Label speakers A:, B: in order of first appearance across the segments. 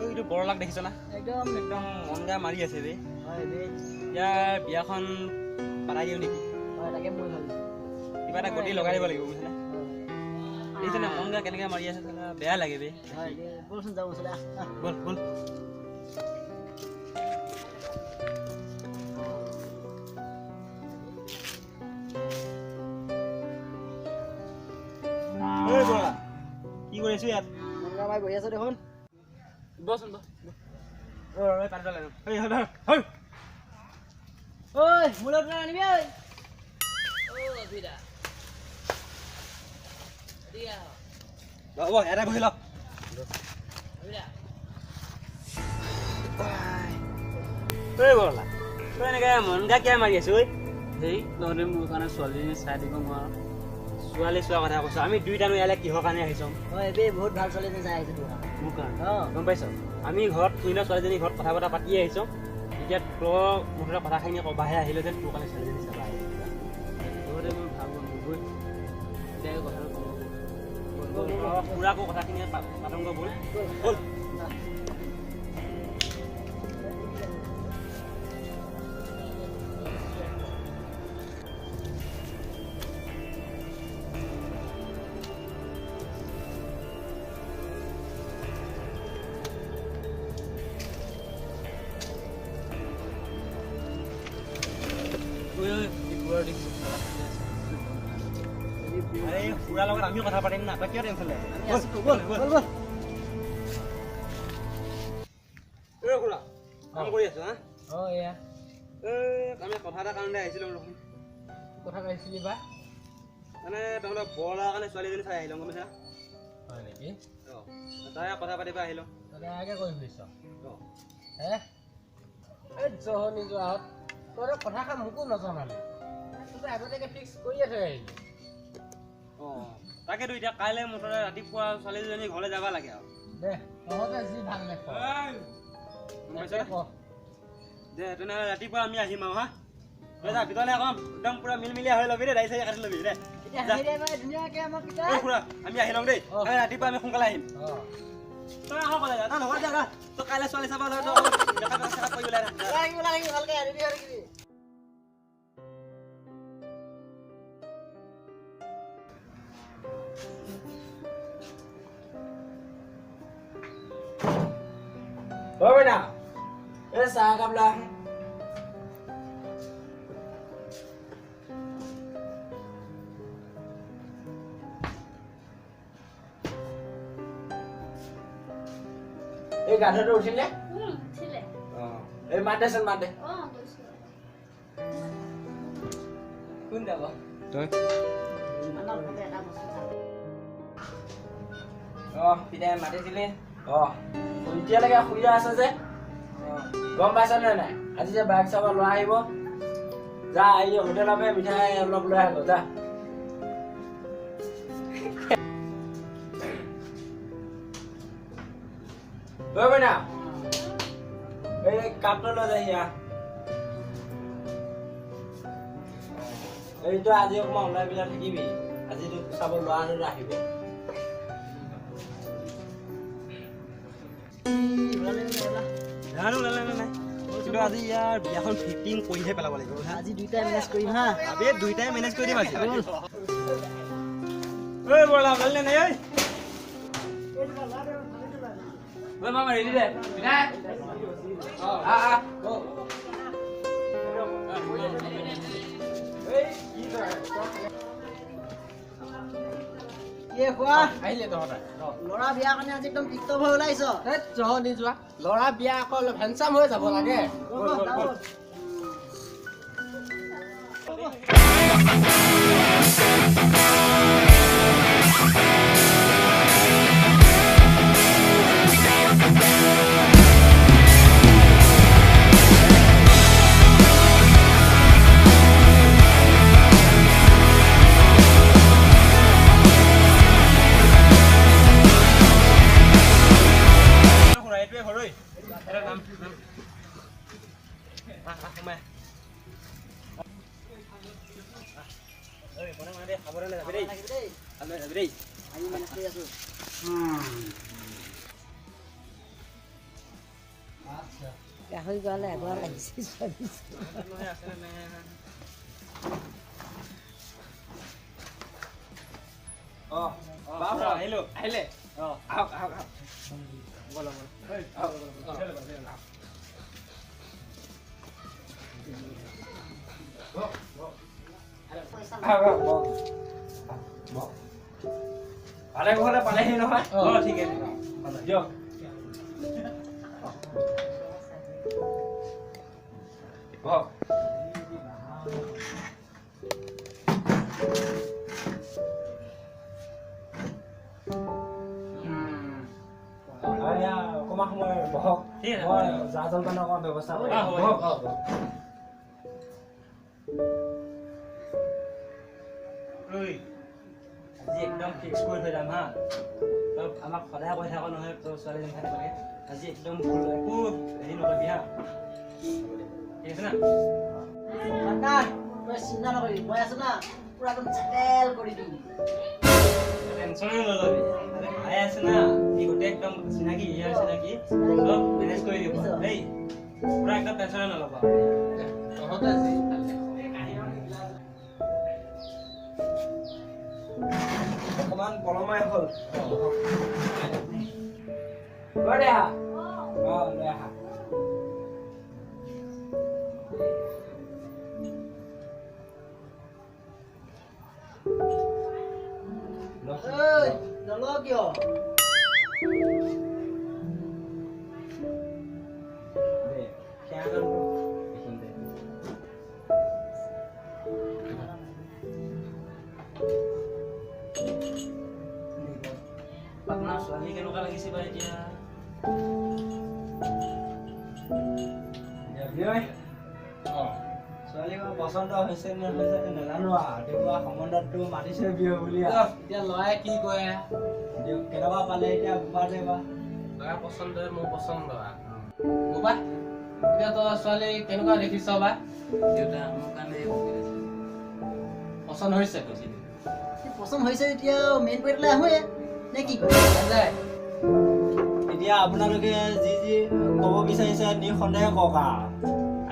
A: এইটো বৰলাক দেখিছ না
B: একদম
A: একদম মন গা মাৰি আছে বে
B: হয় বে
A: ইয়াৰ বিয়াখন পাতাই দিওঁ নেকি
B: হয় তাকে মই ভাবিছোঁ
A: কিবা এটা গতি লগাই দিব লাগিব বুজিছানে দেখিছনে মন গা কেনেকৈ মাৰি আছে বেয়া লাগে বে
B: হয় দে বলচোন যাওঁ ওচৰলৈ
A: বল বল ঐ বৰলা কি কৰি আছো ইয়াত
B: মনগা মাৰি বহি আছো দেখোন
A: বচোন বচ পানী পেলাই
B: ঐ মূলত আনিবি ঐ
A: হ'ব এটা বহি ল ঐ বৰলা তই এনেকৈ মন গা কিয় মাৰি আছো ঐ হেই তহঁতে মোৰ কাৰণে ছোৱালীজনী চাই দিব নোৱাৰ ছোৱালী চোৱা কথা কৈছো আমি দুইটানো ইয়ালৈ কিহৰ কাৰণে আহিছোঁ
B: হয় বে বহুত ভাল ছোৱালী চাই আহিছোঁ তোৰ
A: মোৰ কাৰণে
B: অঁ
A: গম পাইছ আমি ঘৰত তুহিনৰ ছোৱালীজনী ঘৰত কথা বতৰা পাতি আহিছোঁ এতিয়া তোৰ মুঠতে কথাখিনি ক'বাহে আহিলোঁ যে তোৰ কাৰণে ছোৱালীজনী চাবা আহিছোঁ তহঁতে মই ভাবোঁ নগৈ এতিয়া কথাটো ক'ব খুৰাকো কথাখিনি পাতংগ বল বল আরে পুরা লগত আমিও কথা পাতিম না তই কিয় টেনশন লে বল বল বল এ খুৰা কাম কৰি আছো হা
B: অঁ এয়া
A: আমি কথা এটা কাৰণে আহিছিলোঁ দেখোন
B: কথা কৈছিলি বা
A: মানে তহঁতৰ বৰলাৰ কাৰণে ছোৱালীজনী চাই আহিলোঁ গম পাইছা
B: হয় নেকি
A: অঁ তাই কথা পাতিব আহিলোঁ
B: তই আগে কৈ ফুৰিছ
A: অঁ
B: হে এই জহনি যোৱাত তই কথাষাৰ মোকো নজনালি তই আগতীয়াকৈ ফিক্স কৰিয়ে থৈ আহিলি
A: অঁ তাকেতো এতিয়া কাইলৈ মুঠতে ৰাতিপুৱা ছোৱালীজনী ঘৰলৈ যাব লাগে আৰু
B: দে তহঁতে যি ভাল নেখ
A: গম পাইছা দে তেনেহ'লে ৰাতিপুৱা আমি আহিম আৰু হা তই যা ভিতৰলৈ আকৌ একদম পুৰা মিলমিলীয়া হৈ ল'বি দেই দাড়ি চাৰি কাটি ল'বি দে
B: ধুনীয়াকৈ আমাক
A: খুৰা আমি আহি লওঁ দেই ৰাতিপুৱা আমি সোনকালে আহিম তই আহ ক'লে যা নহয় যা তই কাইলৈ ছোৱালী চাব লৈ তই কৰিব লাগে
B: ভালকৈ আহিবি আৰু কিবি
C: Ôi nào, cái xa cặp là এই গাধা উঠিল নে
D: ছিলে
C: এই মাত দেচোন মাত দে
D: গৈছো
C: কোন যাব
A: তই
B: আমাৰ ঘৰতে এটা বস্তু
C: পিতাই মাতিছিলে এতিয়ালৈকে শুই আছে যে গম পাইছ নে নাই আজি যে বাইক চাব ল'ৰা আহিব যা এই হোটেলৰ পৰা মিঠাই অলপ লৈ আহিব যা না এই কাপটো লৈ যায় ইয়া এইটো আজি অকণমান ওলাই পেলাই থাকিবি আজিতো চাব ল'ৰা আহিব
A: জানো নাই কিন্তু আজি ইয়াৰ বিয়াখন ফিটিং কৰিহে পেলাব লাগিব
B: আজি দুইটাই মেনেজ কৰিম হা
A: আবে দুইটাই মেনেজ কৰি দিম আজি ঐ বৰলা ভালনে নাই ঐ মামা ৰেডি দে বিনাই
B: আহিলে তহঁতে ল'ৰা বিয়া কাৰণে আজি একদম টিকটপ হৈ ওলাইছ
C: জহনি যোৱা ল'ৰা বিয়া আকৌ অলপ হেণ্ডচাম হৈ যাব লাগে
D: গাহৰি গঁৰালে এগৰা লাগিছে
C: আহিলে আহক আহক আহক বলো ভালে ঘৰলে পালেহি নহয় ঠিক আছে দিয়ক অকমান সময় বহক মই জা জলপানৰ অকমান ব্যৱস্থা কৰিম
A: আজি একদম ফিক্স কৰি থৈ যাম হা তই আমাক সদায় কৈ থাক নহয় তোৰ ছোৱালীজনী থাকিব লাগে আজি একদম ভুল একো হেৰি নকৰিবি হা ঠিক আছে না
D: তই চিন্তা নকৰিবি মই আছো না পুৰা একদম চেটেল কৰি দিম
A: টেনশ্যনে নলবি ভাই আছে না এই গোটেই একদম চিনাকি ইয়াৰ চিনাকি চব মেনেজ কৰি দিব দেই পুৰা একদম টেনশ্যনে নলবা
B: তহঁতে যি
C: অকমান পলমাই হ'ল লৈ আহা লৈ আহা
D: নলওঁ কিয়
A: আপোনাৰ ছোৱালী কেনেকুৱা লাগিছে বা এতিয়া
C: ছোৱালী পচন্দ হৈছে নে হৈছে নাজানো ৰাতিপুৱা সম্বন্ধতটো মাতিছে বিহু বুলি
B: এতিয়া ল'ৰাই কি কয়
C: কেনেকুৱা পালে এতিয়া বোপাতে বা
B: ল'ৰা পচন্দ মোৰ পচন্দ বোপা এতিয়া তই ছোৱালী কেনেকুৱা দেখিছ বা
A: দেউতা মোৰ কাৰণে
B: পচন্দ হৈছে
D: পচন্দ হৈছে এতিয়া মেইন পইণ্টলৈ আহোঁৱে নে কি কয়
C: এতিয়া আপোনালোকে যি যি ক'ব বিচাৰিছে নিঃসন্দেহ কওক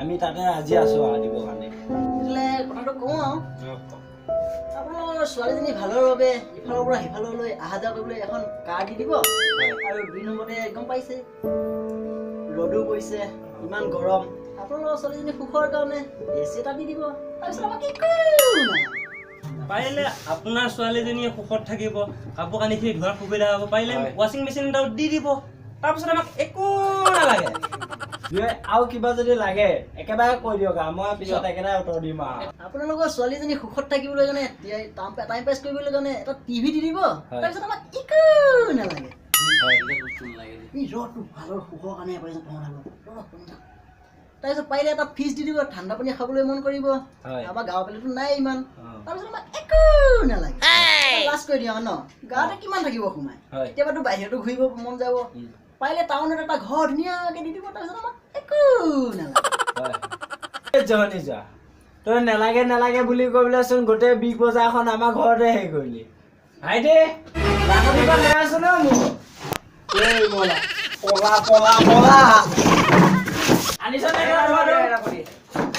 C: আমি তাতে ৰাজি আছো দিবৰ কাৰণে
D: তেতিয়াহ'লে কথাটো কওঁ আৰু আপোনালোকৰ ছোৱালীজনী ভালৰ বাবে ইফালৰ পৰা সিফাললৈ অহা যোৱা কৰিবলৈ এখন কাৰ দি দিব আৰু 2 নম্বৰতে গম পাইছে ৰ'দো পৰিছে ইমান গৰম আপোনালোকৰ ছোৱালীজনী সুখৰ কাৰণে এচি এটা দি দিব তাৰপিছত আমাক একো নাই
A: পাৰিলে আপোনাৰ ছোৱালীজনীয়ে সুখত থাকিব কাপোৰ কানিখিনি ধোৱাৰ সুবিধা হ'ব পাৰিলে ৱাশ্বিং মেচিন এটাও দি দিব তাৰপিছত আমাক একো নালাগে
C: আৰু কিবা যদি লাগে একেবাৰে কৈ দিয়ক মই পিছত একেবাৰে উত্তৰ দিম
D: আপোনালোকৰ ছোৱালীজনী সুখত থাকিবলৈ কাৰণে টাইম পাছ কৰিবলৈ কাৰণে এটা টিভি দি দিব তাৰপিছত আমাক একো নালাগে ৰ'দটো ভালৰ সুখৰ কাৰণে তাৰপিছত পাৰিলে এটা ফ্ৰিজ দি দিব ঠাণ্ডা পানী খাবলৈ মন কৰিব আমাৰ গাঁৱৰ ফালেতো নাই ইমান তাৰপিছত আমাক একো নালাগে লাজ কৰি দিওঁ ন গাঁৱতে কিমান থাকিব সোমাই কেতিয়াবাতো বাহিৰতো ঘূৰিব মন যাব পাৰিলে টাউনত এটা ঘৰ ধুনীয়াকে দি দিব তাৰপিছত আমাক একো
C: নালাগে যোৱা তই নালাগে নালাগে বুলি কৈ বোলেচোন গোটেই বিগ বজাৰখন আমাৰ ঘৰতে হেৰি কৰিলি ভাইটি ৰাতিপুৱা লৈ আছো ন মোক পলা পলা পলা আনিছ নে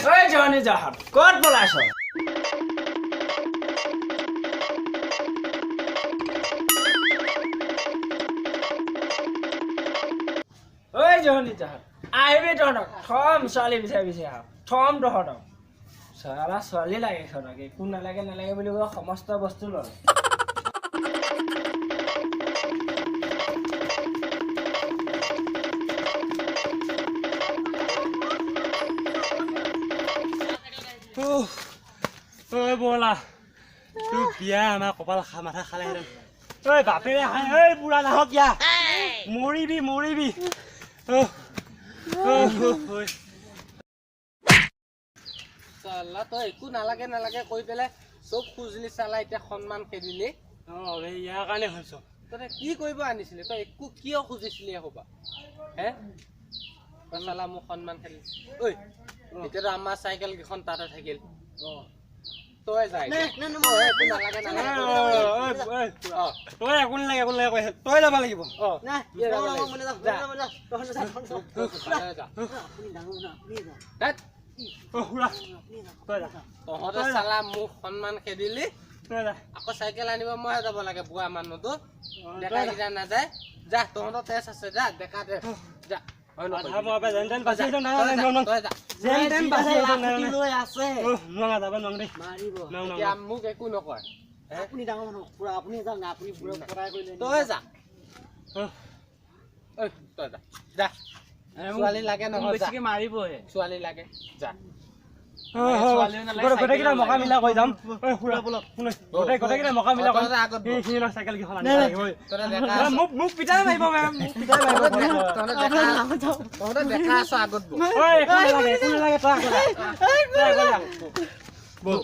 C: ঐ জহনী জাহাত ক'ত পলাইছ ঐ জহনী জাহাত আহিবি তহঁতক থম ছোৱালী বিচাৰি বিচাৰি আহ থম তহঁতক ছোৱালী লাগে সিহঁতক একো নালাগে নালাগে বুলি কৈ সমস্ত বস্তু লয়
A: বলা তোৰ বিয়া আমাৰ কপাল মাথা খালেহেঁতেন ঐ বাপেৰে ঐ বুঢ়া নাহক ইয়া মৰিবি মৰিবি
B: চালা তই একো নালাগে নালাগে কৈ পেলাই চব খুজিলি চালা এতিয়া সন্মান খেদিলি
A: ইয়াৰ কাৰণে হৈছ
B: তই কি কৰিব আনিছিলি তই একো কিয় খুজিছিলি হ'বা হে তই চালা মোক সন্মান খেদিলি ঐ এতিয়াতো আমাৰ চাইকেল কেইখন তাতে থাকিল তই যাই
D: নাই নাই নাই মই একো নালাগে
A: তই একো নালাগে কৈছে তই যাব লাগিব
D: নাই মানে যা
B: যা।
D: মানে যা তখন যা তখন যা
B: যা
D: আপুনি ডাঙৰ না আপুনি যা
B: ধ্যাৎ,
A: খুৰা
D: আপুনি যা
A: তই যা
B: তহঁতে চালা মোক সন্মান খেদিলি
A: তই যা
B: আকৌ চাইকেল আনিব মইহে যাব লাগে বুঢ়া মানুহটো
A: তই
B: ডেকাকেইটা নাযায় যা তহঁতৰ তেজ আছে যা ডেকা তেজ যা হয়
A: আধা
B: নকৰিবি।
A: মই যেন তেন বাচি
B: তই যা,
A: যেন তেন বাচি
D: আপুনি লৈ আছে
A: নোৱাৰা যাব নোৱাৰো দেই
D: মাৰিব
B: এতিয়া মোক একো নকয় হে?
D: আপুনি ডাঙৰ মানুহ পুৰা আপুনি যাওক না আপুনি বুঢ়া পৰাই কৰিলে
B: তই যা ঐ তই যা যা ছোৱালী লাগে নহয় যা।
A: বেছিকে মাৰিবহে
B: ছোৱালী লাগে যা
A: গোটেইকেইটা মকা মিলা কৈ যাম গোটেইকেইটা মকা মিলা কৈ
B: তহঁতে আগত বহ।
A: সিহঁতৰ চাইকেল কেইখন আনি
D: নাই, নাই।
A: লাগিব
B: তহঁতে ডেকা আছ।
A: মোক পিটাই মাৰিব মোক পিটাই মাৰিব
B: তহঁতে ডেকা আছ আগত বহ।
A: একো নালাগে তই আকৌ যা। তই আকৌ যা। বল